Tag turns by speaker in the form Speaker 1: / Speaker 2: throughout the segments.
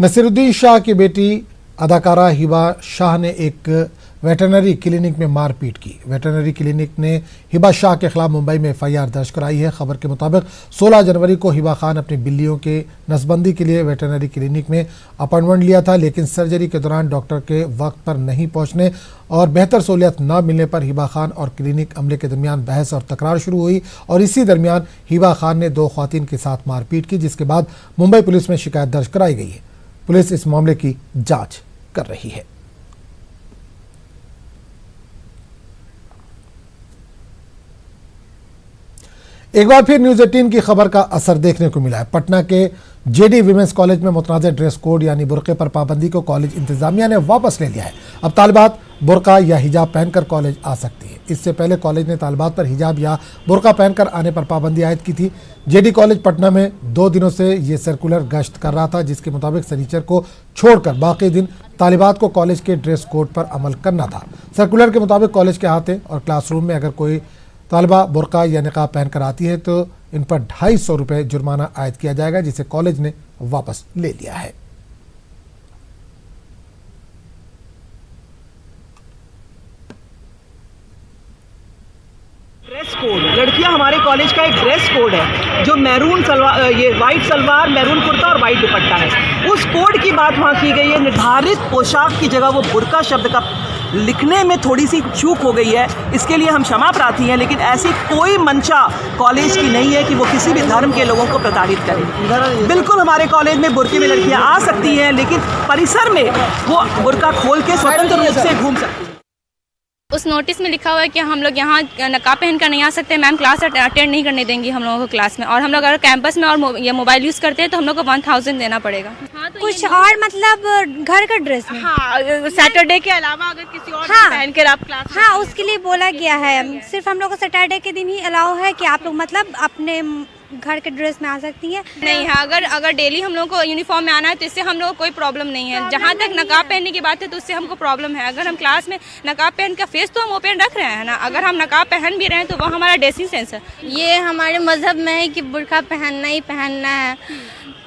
Speaker 1: नसीरुद्दीन शाह की बेटी अदाकारा हिबा शाह ने एक वेटरनरी क्लिनिक में मारपीट की। वेटरनरी क्लिनिक ने हिबा शाह के खिलाफ मुंबई में एफआईआर दर्ज कराई है। खबर के मुताबिक 16 जनवरी को हिबा खान अपनी बिल्लियों के नसबंदी के लिए वेटरनरी क्लिनिक में अपॉइंटमेंट लिया था, लेकिन सर्जरी के दौरान डॉक्टर के वक्त पर नहीं पहुंचने और बेहतर सहूलियत न मिलने पर हिबा खान और क्लिनिक अमले के दरमियान बहस और तकरार शुरू हुई और इसी दरमियान हिबा खान ने 2 ख्वातीन के साथ मारपीट की, जिसके बाद मुंबई पुलिस में शिकायत दर्ज कराई गई है। पुलिस इस मामले की जांच कर रही है। एक बार फिर न्यूज 18 की खबर का असर देखने को मिला है। पटना के जेडी विमेंस कॉलेज में मुतनाज़ ड्रेस कोड यानी बुर्के पर पाबंदी को कॉलेज इंतजामिया ने वापस ले लिया है। अब तालिबात बुर्का या हिजाब पहनकर कॉलेज आ सकती है। इससे पहले कॉलेज ने तालिबात पर हिजाब या बुर्का पहनकर आने पर पाबंदी आयद की थी। जेडी कॉलेज पटना में 2 दिनों से ये सर्कुलर गश्त कर रहा था, जिसके मुताबिक शनिचर को छोड़कर बाकी दिन तालिबात को कॉलेज के ड्रेस कोड पर अमल करना था। सर्कुलर के मुताबिक कॉलेज के अहाते और क्लासरूम में अगर कोई तालिबा बुर्का या निकाब पहनकर आती है तो इन पर 250 रुपये जुर्माना आयद किया जाएगा, जिसे कॉलेज ने वापस ले लिया है।
Speaker 2: ड्रेस कोड, लड़कियां हमारे कॉलेज का एक ड्रेस कोड है जो मैरून सलवार, ये वाइट सलवार, मैरून कुर्ता और वाइट दुपट्टा है। उस कोड की बात वहाँ की गई है। निर्धारित पोशाक की जगह वो बुर्का शब्द का लिखने में थोड़ी सी चूक हो गई है, इसके लिए हम क्षमा प्रार्थी हैं, लेकिन ऐसी कोई मंशा कॉलेज की नहीं है कि वो किसी भी धर्म के लोगों को प्रताड़ित करे। बिल्कुल हमारे कॉलेज में बुर्के में लड़कियां आ सकती हैं, लेकिन परिसर में वो बुर्का खोल के स्वतंत्र रूप से घूम सकती हैं।
Speaker 3: उस नोटिस में लिखा हुआ है कि हम लोग यहाँ नकाब पहन कर नहीं आ सकते, मैम क्लास अटेंड नहीं करने देंगी हम लोगों को क्लास में, और हम लोग अगर कैंपस में और ये मोबाइल यूज़ करते हैं तो हम लोग को 1000 देना पड़ेगा। हाँ, तो
Speaker 4: कुछ और मतलब घर का ड्रेस में,
Speaker 3: हाँ, सैटरडे के अलावा अगर किसी और
Speaker 4: हाँ,
Speaker 3: पहन कर आप क्लास,
Speaker 4: हाँ, उसके लिए बोला गया है। सिर्फ हम लोग को सैटरडे के दिन ही अलाउ है कि आप लोग मतलब अपने घर के ड्रेस में आ सकती है।
Speaker 3: नहीं है, अगर डेली हम लोग को यूनिफॉर्म में आना है तो इससे हम लोग को कोई प्रॉब्लम नहीं है। जहाँ तक नकाब पहनने की बात है तो उससे हमको प्रॉब्लम है। अगर हम क्लास में नकाब पहन का फेस तो हम ओपन रख रहे हैं ना, अगर हम नकाब पहन भी रहे हैं तो वो हमारा ड्रेसिंग सेंस है।
Speaker 4: ये हमारे मजहब में है कि बुर्का पहनना ही पहनना है,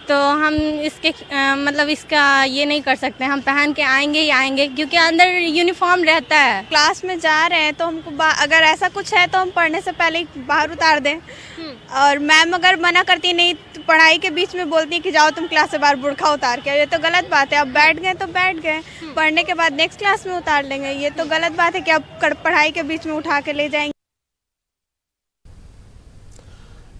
Speaker 4: तो हम इसके मतलब इसका ये नहीं कर सकते, हम पहन के आएंगे ही आएंगे, क्योंकि अंदर यूनिफॉर्म रहता है।
Speaker 5: क्लास में जा रहे हैं तो हमको अगर ऐसा कुछ है तो हम पढ़ने से पहले ही बाहर उतार दें, और मैम अगर मना करती नहीं तो पढ़ाई के बीच में बोलती है कि जाओ तुम क्लास से बाहर बुर्का उतार के, ये तो गलत बात है। अब बैठ गए तो बैठ गए, पढ़ने के बाद नेक्स्ट क्लास में उतार लेंगे, ये तो गलत बात है कि अब पढ़ाई के बीच में उठा के ले जाएंगे।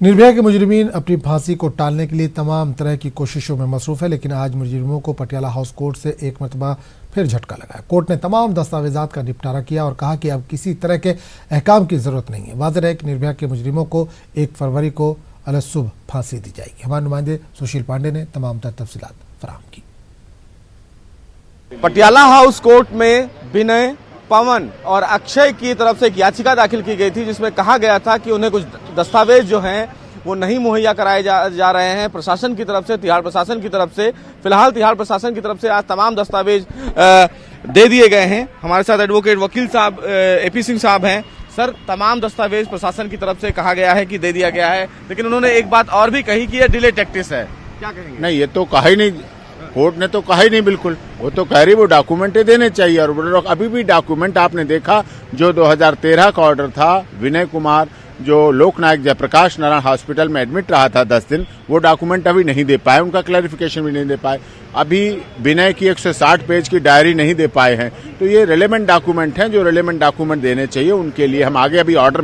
Speaker 1: निर्भया के मुजरिमीन अपनी फांसी को टालने के लिए तमाम तरह की कोशिशों में मसरूफ है, लेकिन आज मुजरिमों को पटियाला हाउस कोर्ट से एक मरतबा फिर झटका लगा। कोर्ट ने तमाम दस्तावेजात का निपटारा किया और कहा कि अब किसी तरह के अहकाम की जरूरत नहीं है। वाज़ेह है कि निर्भया के मुजरिमों को 1 फरवरी को अलसुबह फांसी दी जाएगी। हमारे नुमाइंदे सुशील पांडे ने तमाम तफसीलात फराहम की।
Speaker 6: पटियाला हाउस कोर्ट में विनय, पवन और अक्षय की तरफ से एक याचिका दाखिल की गई थी, जिसमें कहा गया था कि उन्हें कुछ दस्तावेज जो हैं वो नहीं मुहैया कराए जा रहे हैं प्रशासन की तरफ से, तिहाड़ प्रशासन की तरफ से। फिलहाल तिहाड़ प्रशासन की तरफ से आज तमाम दस्तावेज दे दिए गए हैं। हमारे साथ एडवोकेट वकील साहब AP सिंह साहब हैं। सर, तमाम दस्तावेज प्रशासन की तरफ से कहा गया है कि दे दिया गया है, लेकिन उन्होंने एक बात और भी कही कि यह डिले टैक्टिस है, क्या कहेंगे?
Speaker 7: नहीं, ये तो कहा ही नहीं, कोर्ट ने तो कहा ही नहीं बिल्कुल। वो तो कह रही वो डॉक्यूमेंट देने चाहिए, और अभी भी डॉक्यूमेंट आपने देखा जो 2013 का ऑर्डर था, विनय कुमार जो लोकनायक जयप्रकाश नारायण हॉस्पिटल में एडमिट रहा था 10 दिन, वो डॉक्यूमेंट अभी नहीं दे पाए, उनका क्लैरिफिकेशन भी नहीं दे पाए। अभी विनय की 160 पेज की डायरी नहीं दे पाए हैं। तो ये रेलेवेंट डॉक्यूमेंट हैं, जो रेलेवेंट डॉक्यूमेंट देने चाहिए उनके लिए हम आगे अभी ऑर्डर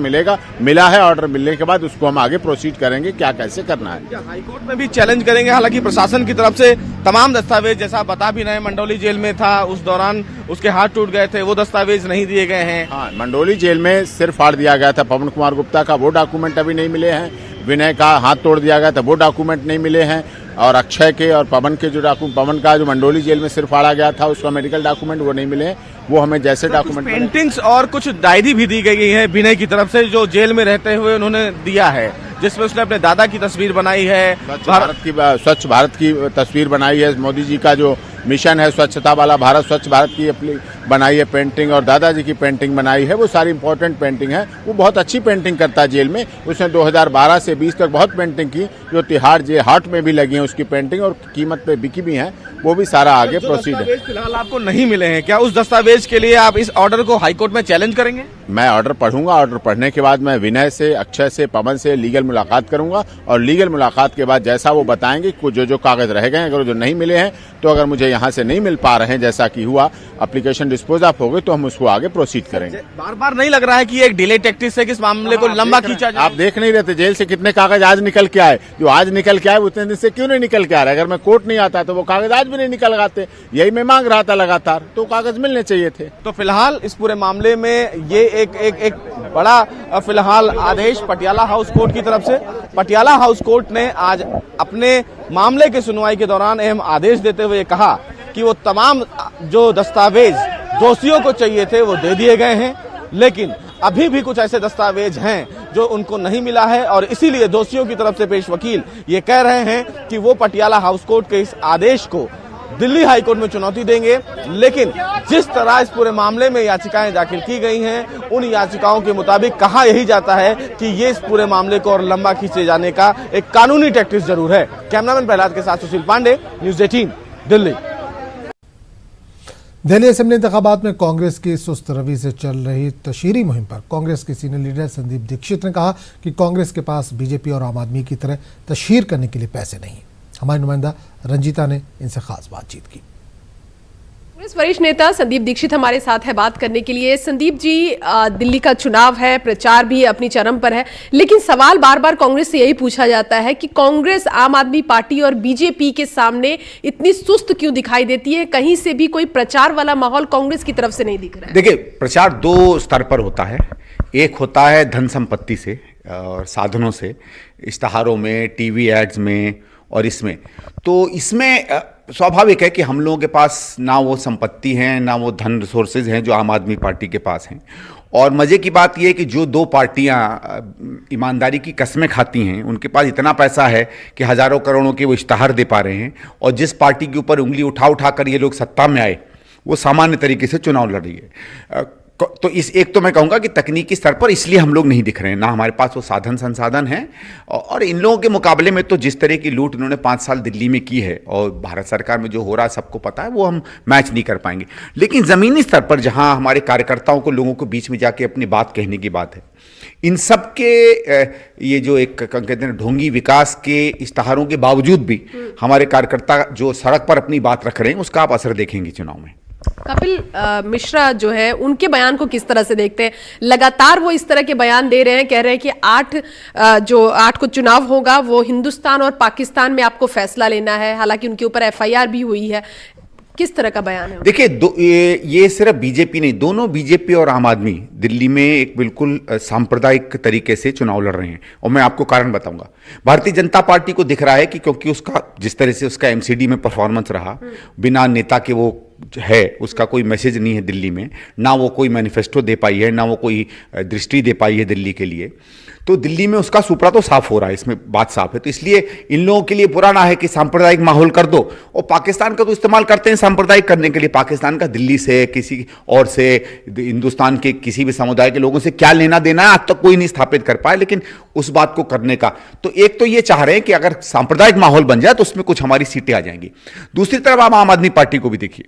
Speaker 7: मिला है। ऑर्डर मिलने के बाद उसको हम आगे प्रोसीड करेंगे, क्या कैसे करना है।
Speaker 6: हाईकोर्ट में भी चैलेंज करेंगे, हालांकि प्रशासन की तरफ से तमाम दस्तावेज, जैसा बता भी रहे, मंडोली जेल में था, उस दौरान उसके हाथ टूट गए थे, वो दस्तावेज नहीं दिए गए हैं।
Speaker 7: हाँ, मंडोली जेल में सिर फाड़ दिया गया था पवन कुमार गुप्ता का, वो डॉक्यूमेंट अभी नहीं मिले हैं। विनय का हाथ तोड़ दिया गया था, वो डॉक्यूमेंट नहीं मिले हैं। और अक्षय के और पवन के जो पवन का जो मंडोली जेल में सिर फाड़ा गया था, उसका मेडिकल डॉक्यूमेंट वो नहीं मिले हैं। वो हमें जैसे डॉक्यूमेंट,
Speaker 6: पेंटिंग्स और कुछ डायरी भी दी गई है विनय की तरफ से, जो जेल में रहते हुए उन्होंने दिया है, जिसमें उसने अपने दादा की तस्वीर बनाई है,
Speaker 7: स्वच्छ भारत की तस्वीर बनाई है। मोदी जी का जो मिशन है स्वच्छता वाला भारत, स्वच्छ भारत की बनाई है पेंटिंग और दादाजी की पेंटिंग बनाई है, वो सारी इंपॉर्टेंट पेंटिंग है। वो बहुत अच्छी पेंटिंग करता है जेल में। उसने 2012 से 20 तक बहुत पेंटिंग की, जो तिहाड़ जेल हाट में भी लगी है उसकी पेंटिंग और कीमत पे बिकी भी है। वो भी सारा आगे प्रोसीड है।
Speaker 6: फिलहाल आपको नहीं मिले हैं, क्या उस दस्तावेज के लिए आप इस ऑर्डर को हाईकोर्ट में चैलेंज करेंगे?
Speaker 7: मैं ऑर्डर पढ़ूंगा, ऑर्डर पढ़ने के बाद मैं विनय से, अक्षय से, पवन से लीगल मुलाकात करूंगा और लीगल मुलाकात के बाद जैसा वो बताएंगे कि जो कागज रह गए, अगर जो नहीं मिले हैं तो अगर मुझे यहाँ से नहीं मिल पा रहे हैं जैसा कि हुआ, एप्लीकेशन डिस्पोज ऑफ हो गई तो हम उसको आगे प्रोसीड करेंगे।
Speaker 6: बार बार नहीं लग रहा है कि ये एक डिले टैक्टिक्स है कि इस मामले को लंबा खींचा जाए?
Speaker 7: आप देख नहीं रहते जेल से कितने कागज आज निकल के आए, जो आज निकल के आए उतने दिन से क्यों नहीं निकल के आ रहे? अगर मैं कोर्ट नहीं आता तो वो कागज आज भी नहीं निकल आते। यही मैं मांग रहा था लगातार, तो कागज मिलने चाहिए थे।
Speaker 6: तो फिलहाल इस पूरे मामले में ये एक बड़ा फिलहाल आदेश पटियाला हाउस कोर्ट की तरफ से, पटियाला हाउस कोर्ट ने आज अपने मामले की सुनवाई के दौरान अहम आदेश देते हुए कहा कि वो तमाम जो दस्तावेज दोषियों को चाहिए थे वो दे दिए गए हैं, लेकिन अभी भी कुछ ऐसे दस्तावेज हैं जो उनको नहीं मिला है और इसीलिए दोषियों की तरफ से पेश वकील ये कह रहे हैं कि वो पटियाला हाउस कोर्ट के इस आदेश को दिल्ली हाईकोर्ट में चुनौती देंगे। लेकिन जिस तरह इस पूरे मामले में याचिकाएं दाखिल की गई हैं, उन याचिकाओं के मुताबिक कहा यही जाता है कि ये इस पूरे मामले को और लंबा खींचे जाने का एक कानूनी टैक्टिस जरूर है। कैमरामैन प्रहलाद के साथ सुशील पांडे, न्यूज़ 18 दिल्ली।
Speaker 1: दिल्ली असेंबली इंतखाबात में कांग्रेस की सुस्त रवि से चल रही तशहीरी मुहिम पर कांग्रेस के सीनियर लीडर संदीप दीक्षित ने कहा कि कांग्रेस के पास बीजेपी और आम आदमी की तरह तशहीर करने के लिए पैसे नहीं। हमारी नुमाइंदा रंजीता ने इनसे खास बातचीत की।
Speaker 8: कांग्रेस वरिष्ठ नेता संदीप दीक्षित हमारे साथ है बात करने के लिए। संदीप जी, दिल्ली का चुनाव है, प्रचार भी अपनी चरम पर है, लेकिन सवाल बार बार कांग्रेस से यही पूछा जाता है कि कांग्रेस आम आदमी पार्टी और बीजेपी के सामने इतनी सुस्त क्यों दिखाई देती है? कहीं से भी कोई प्रचार वाला माहौल कांग्रेस की तरफ से नहीं दिख रहा है।
Speaker 9: देखिए, प्रचार दो स्तर पर होता है। एक होता है धन संपत्ति से और साधनों से, इश्तहारों में, टीवी एड्स में और इसमें। तो इसमें स्वाभाविक है कि हम लोगों के पास ना वो संपत्ति है, ना वो धन रिसोर्सेज हैं जो आम आदमी पार्टी के पास हैं। और मज़े की बात ये है कि जो दो पार्टियां ईमानदारी की कस्में खाती हैं, उनके पास इतना पैसा है कि हज़ारों करोड़ों के वो इश्तहार दे पा रहे हैं, और जिस पार्टी के ऊपर उंगली उठा उठा कर ये लोग सत्ता में आए, वो सामान्य तरीके से चुनाव लड़ रही है। तो इस एक तो मैं कहूँगा कि तकनीकी स्तर पर इसलिए हम लोग नहीं दिख रहे हैं, ना हमारे पास वो साधन संसाधन हैं, और इन लोगों के मुकाबले में तो जिस तरह की लूट इन्होंने 5 साल दिल्ली में की है और भारत सरकार में जो हो रहा है सबको पता है, वो हम मैच नहीं कर पाएंगे। लेकिन ज़मीनी स्तर पर जहाँ हमारे कार्यकर्ताओं को, लोगों को बीच में जाके अपनी बात कहने की बात है, इन सब के ये जो एक कहते हैं ढोंगी विकास के इश्तहारों के बावजूद भी हमारे कार्यकर्ता जो सड़क पर अपनी बात रख रहे हैं, उसका आप असर देखेंगे चुनाव में।
Speaker 8: कपिल मिश्रा जो है, उनके बयान को किस तरह से देखते हैं? लगातार वो इस तरह के बयान दे रहे हैं, कह रहे हैं कि 8 को चुनाव होगा, वो हिंदुस्तान और पाकिस्तान में आपको फैसला लेना है। हालांकि उनके ऊपर FIR भी हुई है। किस तरह का बयान है?
Speaker 9: देखिए, ये सिर्फ बीजेपी नहीं, दोनों बीजेपी और आम आदमी दिल्ली में एक बिल्कुल सांप्रदायिक तरीके से चुनाव लड़ रहे हैं, और मैं आपको कारण बताऊंगा। भारतीय जनता पार्टी को दिख रहा है कि क्योंकि उसका जिस तरह से उसका MCD में परफॉर्मेंस रहा, बिना नेता के वो है, उसका कोई मैसेज नहीं है दिल्ली में, ना वो कोई मैनिफेस्टो दे पाई है, ना वो कोई दृष्टि दे पाई है दिल्ली के लिए, तो दिल्ली में उसका सुपड़ा तो साफ हो रहा है, इसमें बात साफ है। तो इसलिए इन लोगों के लिए बुरा ना है कि सांप्रदायिक माहौल कर दो, और पाकिस्तान का तो इस्तेमाल करते हैं सांप्रदायिक करने के लिए। पाकिस्तान का दिल्ली से, किसी और से, हिंदुस्तान के किसी भी समुदाय के लोगों से क्या लेना देना है, आज तक कोई नहीं स्थापित कर पाया, लेकिन उस बात को करने का तो एक तो ये चाह रहे हैं कि अगर सांप्रदायिक माहौल बन जाए तो उसमें कुछ हमारी सीटें आ जाएंगी। दूसरी तरफ आप आम आदमी पार्टी को भी देखिए,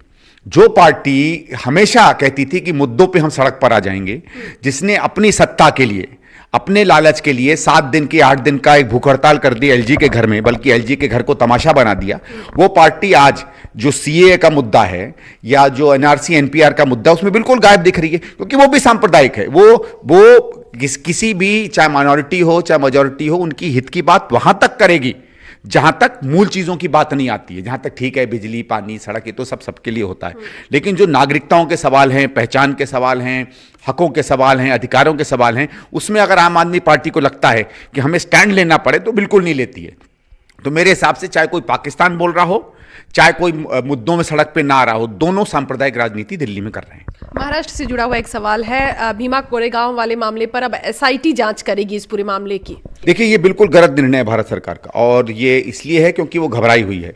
Speaker 9: जो पार्टी हमेशा कहती थी कि मुद्दों पे हम सड़क पर आ जाएंगे, जिसने अपनी सत्ता के लिए, अपने लालच के लिए 7 दिन की 8 दिन का एक भूख हड़ताल कर दी LG के घर में, बल्कि LG के घर को तमाशा बना दिया, वो पार्टी आज जो CAA का मुद्दा है या जो NRC NPR का मुद्दा, उसमें बिल्कुल गायब दिख रही है, क्योंकि वो भी सांप्रदायिक है। वो किसी भी, चाहे माइनॉरिटी हो चाहे मेजॉरिटी हो, उनकी हित की बात वहां तक करेगी जहां तक मूल चीजों की बात नहीं आती है। जहां तक ठीक है, बिजली, पानी, सड़क, ये तो सबके लिए होता है, लेकिन जो नागरिकताओं के सवाल हैं, पहचान के सवाल हैं, हकों के सवाल हैं, अधिकारों के सवाल हैं, उसमें अगर आम आदमी पार्टी को लगता है कि हमें स्टैंड लेना पड़े, तो बिल्कुल नहीं लेती है। तो मेरे हिसाब से चाहे कोई पाकिस्तान बोल रहा हो, चाहे कोई मुद्दों में सड़क पे ना आ रहा हो, दोनों सांप्रदायिक राजनीति दिल्ली में कर रहे हैं।
Speaker 8: महाराष्ट्र से जुड़ा हुआ एक सवाल है, भीमा कोरेगांव वाले मामले पर अब SIT जांच करेगी इस पूरे मामले की।
Speaker 9: देखिए, ये बिल्कुल गलत निर्णय है भारत सरकार का, और ये इसलिए है क्योंकि वो घबराई हुई है।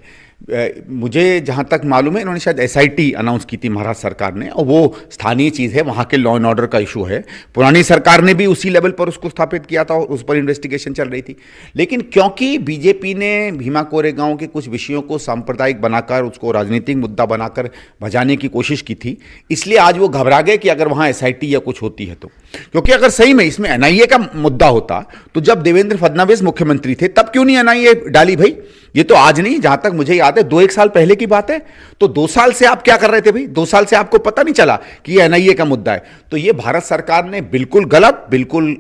Speaker 9: मुझे जहां तक मालूम है इन्होंने शायद एसआईटी अनाउंस की थी महाराष्ट्र सरकार ने, और वो स्थानीय चीज़ है, वहां के लॉ एंड ऑर्डर का इशू है। पुरानी सरकार ने भी उसी लेवल पर उसको स्थापित किया था और उस पर इन्वेस्टिगेशन चल रही थी। लेकिन क्योंकि बीजेपी ने भीमा कोरेगांव के कुछ विषयों को सांप्रदायिक बनाकर उसको राजनीतिक मुद्दा बनाकर भजाने की कोशिश की थी, इसलिए आज वो घबरा गए कि अगर वहां एसआईटी या कुछ होती है तो। क्योंकि अगर सही में इसमें एनआईए का मुद्दा होता तो जब देवेंद्र फडणवीस मुख्यमंत्री थे तब क्यों नहीं एनआईए डाली भाई? ये तो आज नहीं, जहां तक मुझे याद है 2-1 साल पहले की बात है। तो 2 साल से आप क्या कर रहे थे भाई? 2 साल से आपको पता नहीं चला कि ये एनआईए का मुद्दा है? तो ये भारत सरकार ने बिल्कुल गलत, बिल्कुल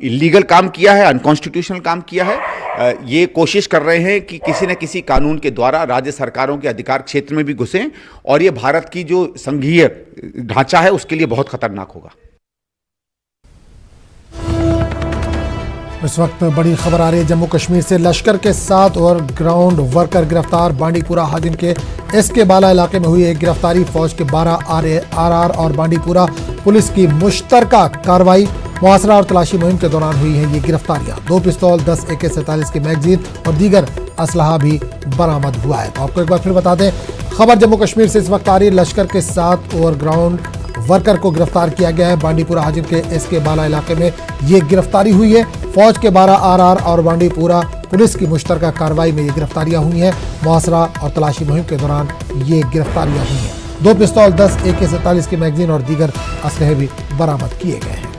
Speaker 9: इलीगल काम किया है, अनकॉन्स्टिट्यूशनल काम किया है। ये कोशिश कर रहे हैं कि किसी न किसी कानून के द्वारा राज्य सरकारों के अधिकार क्षेत्र में भी घुसें, और ये भारत की जो संघीय ढांचा है उसके लिए बहुत खतरनाक होगा।
Speaker 1: इस वक्त बड़ी खबर आ रही है जम्मू कश्मीर से। लश्कर के 7 और ग्राउंड वर्कर गिरफ्तार। बांडीपुरा हाजिन के एसके बाला इलाके में हुई एक गिरफ्तारी। फौज के 12 आरआर और बांडीपुरा पुलिस की मुश्तरका कार्रवाई। मुहासरा और तलाशी मुहिम के दौरान हुई है ये गिरफ्तारियां। 2 पिस्तौल, 10 AK-47 की मैगजीन और दीगर असलहा भी बरामद हुआ है। तो आपको एक बार फिर बता दें, खबर जम्मू कश्मीर से इस वक्त आ रही है। लश्कर के 7 और ग्राउंड वर्कर को गिरफ्तार किया गया है। बांडीपुरा हाजिर के एसके बाला इलाके में ये गिरफ्तारी हुई है। फौज के 12 आरआर और बांडीपुरा पुलिस की मुश्तरका कार्रवाई में ये गिरफ्तारियां हुई हैं। मुहासरा और तलाशी मुहिम के दौरान ये गिरफ्तारियां हुई हैं। 2 पिस्तौल, 10 AK-47 की मैगजीन और दीगर असलहे भी बरामद किए गए हैं।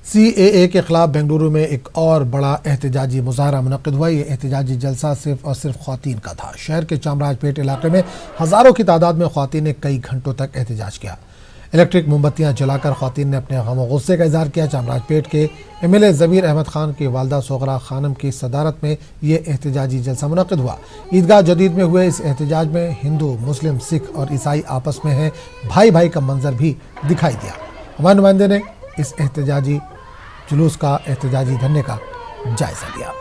Speaker 1: CAA के खिलाफ बेंगलुरु में एक और बड़ा एहतजाजी मुजाहरा मुनक्किद हुआ। ये एहतजाजी जलसा सिर्फ और सिर्फ ख्वातीन का था। शहर के चामराजपेट इलाके में हज़ारों की तादाद में ख्वातीन ने कई घंटों तक एहतजाज किया। इलेक्ट्रिक मोमबत्तियां जलाकर ख्वातीन ने अपने गम और गुस्से का इजहार किया। चामराजपेट के MLA ज़बीर अहमद खान की वालदा सोगरा खानम की सदारत में ये एहतजाजी जलसा मुनक्किद हुआ। ईदगाह जदीद में हुए इस एहतजाज में हिंदू, मुस्लिम, सिख और ईसाई आपस में है भाई भाई का मंजर भी दिखाई दिया। हमारे नुमाइंदे ने इस एहतजाजी जुलूस का, एहतजाजी धरने का जायजा लिया।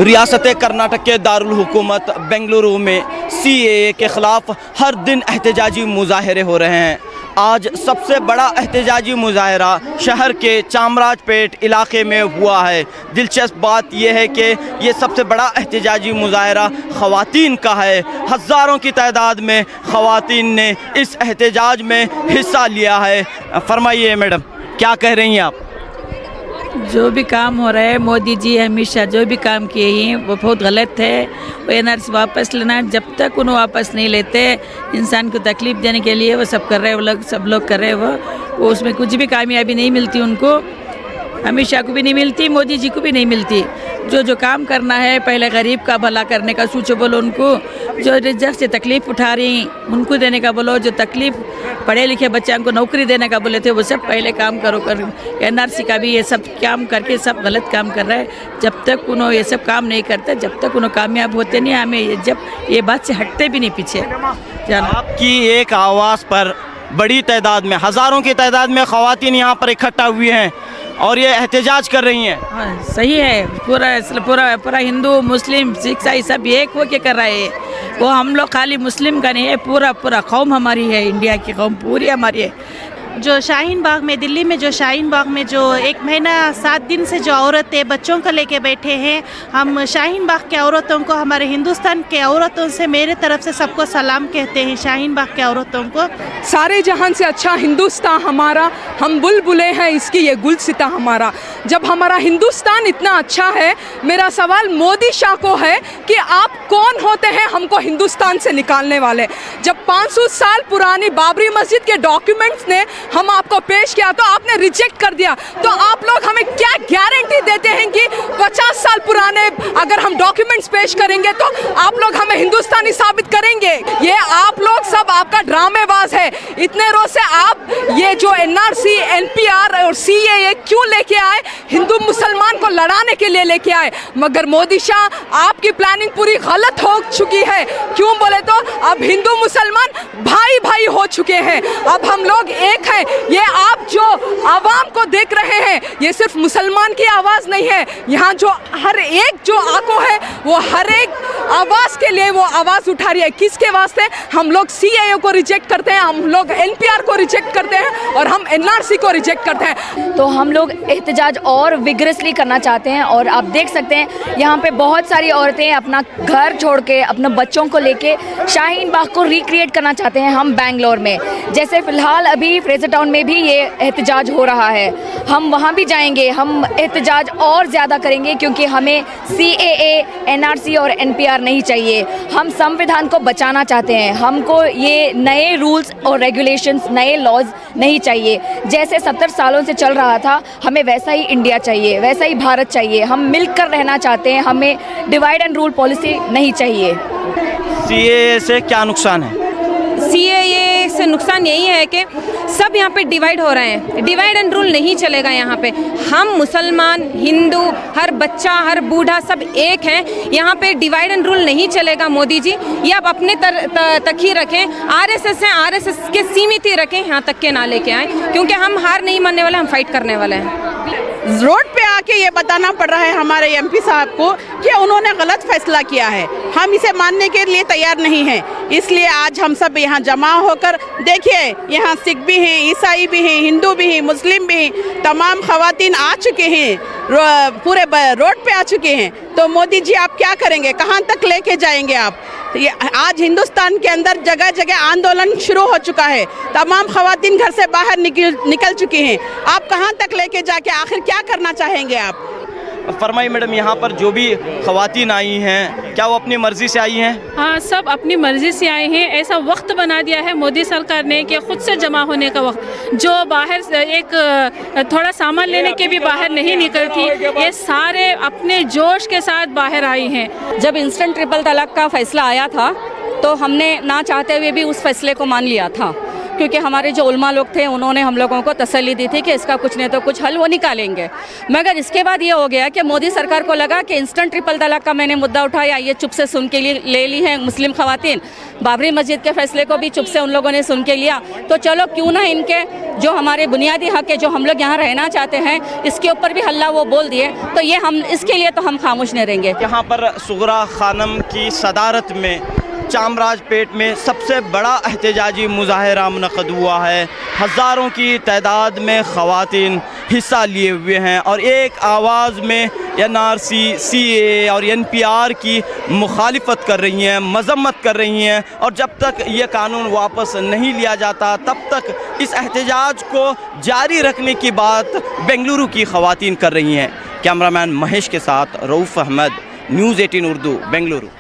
Speaker 10: रियासत कर्नाटक के दारुल हुकूमत बेंगलुरु में CAA के खिलाफ हर दिन एहतजाजी मुजाहरे हो रहे हैं। आज सबसे बड़ा एहतजाजी मुजाहरा शहर के चामराजपेट इलाके में हुआ है। दिलचस्प बात यह है कि ये सबसे बड़ा एहतजाजी मुजाहरा ख़वातीन का है। हज़ारों की तादाद में ख़वातीन ने इस एहतजाज में हिस्सा लिया है। फरमाइए मैडम, क्या कह रही हैं आप?
Speaker 11: जो भी काम हो रहा है, मोदी जी हमेशा जो भी काम किए हैं वो बहुत गलत है। वो NRC वापस लेना, जब तक उन्हें वापस नहीं लेते इंसान को तकलीफ़ देने के लिए वो सब कर रहे हैं। वो लोग सब लोग कर रहे हैं। वो उसमें कुछ भी कामयाबी नहीं मिलती उनको, अमित शाह को भी नहीं मिलती, मोदी जी को भी नहीं मिलती। जो काम करना है पहले गरीब का भला करने का सोचो, बोलो उनको। जो रिजर्व से तकलीफ़ उठा रही हैं उनको देने का बोलो। जो तकलीफ़ पढ़े लिखे बच्चों को नौकरी देने का बोले थे वो सब पहले काम करो। NRC का भी ये सब काम करके सब गलत काम कर रहा है। जब तक उन्होंने ये सब काम नहीं करते, जब तक उन्होंने कामयाब होते नहीं, हमें जब ये बात से हटते भी नहीं पीछे।
Speaker 10: आपकी एक आवाज़ पर बड़ी तादाद में, हज़ारों की तादाद में ख़वातीन यहाँ पर इकट्ठा हुई हैं और ये एहतजाज कर रही हैं।
Speaker 11: हाँ, सही है। पूरा हिंदू, मुस्लिम, सिख, ईसाई सब एक होके कर रहे हैं। वो हम लोग खाली मुस्लिम का नहीं है, पूरा कौम हमारी है, इंडिया की कौम पूरी हमारी है।
Speaker 12: जो शाहीन बाग में, दिल्ली में जो शाहीन बाग में जो 1 महीना 7 दिन से जो औरतें बच्चों को लेके बैठे हैं, हम शाहीन बाग के औरतों को, हमारे हिंदुस्तान के औरतों से मेरे तरफ से सबको सलाम कहते हैं। शाहीन बाग के औरतों को,
Speaker 13: सारे जहान से अच्छा हिंदुस्तान हमारा, हम बुलबुले हैं इसकी, ये गुलसिता हमारा। जब हमारा हिंदुस्तान इतना अच्छा है, मेरा सवाल मोदी शाह को है कि आप कौन होते हैं हमको हिंदुस्तान से निकालने वाले? जब 500 साल पुरानी बाबरी मस्जिद के डॉक्यूमेंट्स ने हम आपको पेश किया तो आपने रिजेक्ट कर दिया। तो आप लोग हमें क्या गारंटी देते हैं कि 50 साल पुराने अगर हम डॉक्यूमेंट्स पेश करेंगे तो आप लोग हमें हिंदुस्तानी साबित करेंगे? ये आप लोग सब आपका ड्रामेबाज है। इतने रोज से आप ये जो NRC, NPR और CAA क्यों लेके आए? हिंदू मुसलमान को लड़ाने के लिए लेके आए। मगर मोदी शाह आपकी प्लानिंग पूरी गलत हो चुकी है। क्यों बोले तो अब हिंदू मुसलमान भाई भाई हो चुके हैं। अब हम लोग एक हैं। ये आप जो आवाम को देख रहे हैं, ये सिर्फ मुसलमान की आवाज़ नहीं है। यहाँ जो हर एक जो आंखों है वो हर एक आवाज़ के लिए वो आवाज़ उठा रही है। किसके वास्ते? हम लोग CAA को रिजेक्ट करते हैं, हम लोग NPR को रिजेक्ट करते हैं और हम NRC को रिजेक्ट करते हैं।
Speaker 14: तो हम लोग एहतजाज और विग्रेसली करना चाहते हैं और आप देख सकते हैं यहाँ पे बहुत सारी औरतें अपना घर छोड़ के अपने बच्चों को लेके शाहीन बाग को रिक्रिएट करना चाहते हैं हम बेंगलोर में। जैसे फ़िलहाल अभी फ्रेजर टाउन में भी ये एहतजाज हो रहा है, हम वहाँ भी जाएंगे, हम एहतजाज और ज़्यादा करेंगे क्योंकि हमें CAA, NRC और NPR नहीं चाहिए। हम संविधान को बचाना चाहते हैं, हमको ये नए रूल्स और रेगुलेशंस, नए लॉज नहीं चाहिए। जैसे 70 सालों से चल रहा था, हमें वैसा ही इंडिया चाहिए, वैसा ही भारत चाहिए। हम मिलकर रहना चाहते हैं, हमें डिवाइड एंड रूल पॉलिसी नहीं चाहिए।
Speaker 10: CAA से क्या नुकसान है?
Speaker 3: CAA से नुकसान यही है कि सब यहाँ पे डिवाइड हो रहे हैं, डिवाइड एंड रूल नहीं चलेगा यहाँ पे। हम मुसलमान, हिंदू, हर बच्चा, हर बूढ़ा सब एक हैं। यहाँ पे डिवाइड एंड रूल नहीं चलेगा। मोदी जी ये आप अपने तक ही रखें। RSS हैं, RSS के सीमित ही रखें, यहाँ तक के ना लेके आएँ, क्योंकि हम हार नहीं मानने वाले, हम फाइट करने वाले हैं।
Speaker 15: रोड पे आके ये बताना पड़ रहा है हमारे MP साहब को कि उन्होंने गलत फैसला किया है। हम इसे मानने के लिए तैयार नहीं हैं। इसलिए आज हम सब यहाँ जमा होकर, देखिए यहाँ सिख भी हैं, ईसाई भी हैं, हिंदू भी हैं, मुस्लिम भी हैं, तमाम ख़वातीन आ चुके हैं, पूरे रोड पे आ चुके हैं। तो मोदी जी आप क्या करेंगे, कहाँ तक लेके जाएंगे आप? ये आज हिंदुस्तान के अंदर जगह जगह आंदोलन शुरू हो चुका है, तमाम ख़वातीन घर से बाहर निकल चुकी हैं। आप कहाँ तक लेके जाके आखिर क्या करना चाहेंगे आप?
Speaker 10: फरमाइए मैडम, यहाँ पर जो भी ख़वातीन आई हैं, क्या वो अपनी मर्ज़ी से आई हैं?
Speaker 16: हाँ, सब अपनी मर्ज़ी से आए हैं। ऐसा वक्त बना दिया है मोदी सरकार ने कि ख़ुद से जमा होने का वक्त, जो बाहर एक थोड़ा सामान लेने के भी बाहर नहीं निकलती, ये सारे अपने जोश के साथ बाहर आई हैं।
Speaker 3: जब इंस्टेंट ट्रिपल तलाक का फैसला आया था तो हमने ना चाहते हुए भी उस फैसले को मान लिया था, क्योंकि हमारे जो उलमा लोग थे उन्होंने हम लोगों को तसल्ली दी थी कि इसका कुछ नहीं तो कुछ हल वो निकालेंगे। मगर इसके बाद ये हो गया कि मोदी सरकार को लगा कि इंस्टेंट ट्रिपल तलाक का मैंने मुद्दा उठाया, ये चुप से सुन के लिए ले ली है मुस्लिम ख़वातीन। बाबरी मस्जिद के फैसले को भी चुप से उन लोगों ने सुन के लिया। तो चलो क्यों ना इनके जो हमारे बुनियादी हक़ है, जो हम लोग यहाँ रहना चाहते हैं, इसके ऊपर भी हल्ला वो बोल दिए, तो ये हम इसके लिए तो हम खामोश नहीं रहेंगे।
Speaker 10: यहाँ पर सुगरा खानम की सदारत में चामराजपेट में सबसे बड़ा एहतजाजी मुजाहरा मुनक़द हुआ है। हज़ारों की तादाद में ख़वातीन हिस्सा लिए हुए हैं और एक आवाज़ में NRC, CAA और NPR की मुखालिफत कर रही हैं, मज़म्मत कर रही हैं। और जब तक ये कानून वापस नहीं लिया जाता तब तक इस एहतजाज को जारी रखने की बात बेंगलुरु की ख़वातीन कर रही हैं। कैमरामैन महेश के साथ रऊफ़ अहमद, न्यूज़ 18 उर्दू, बेंगलुरु।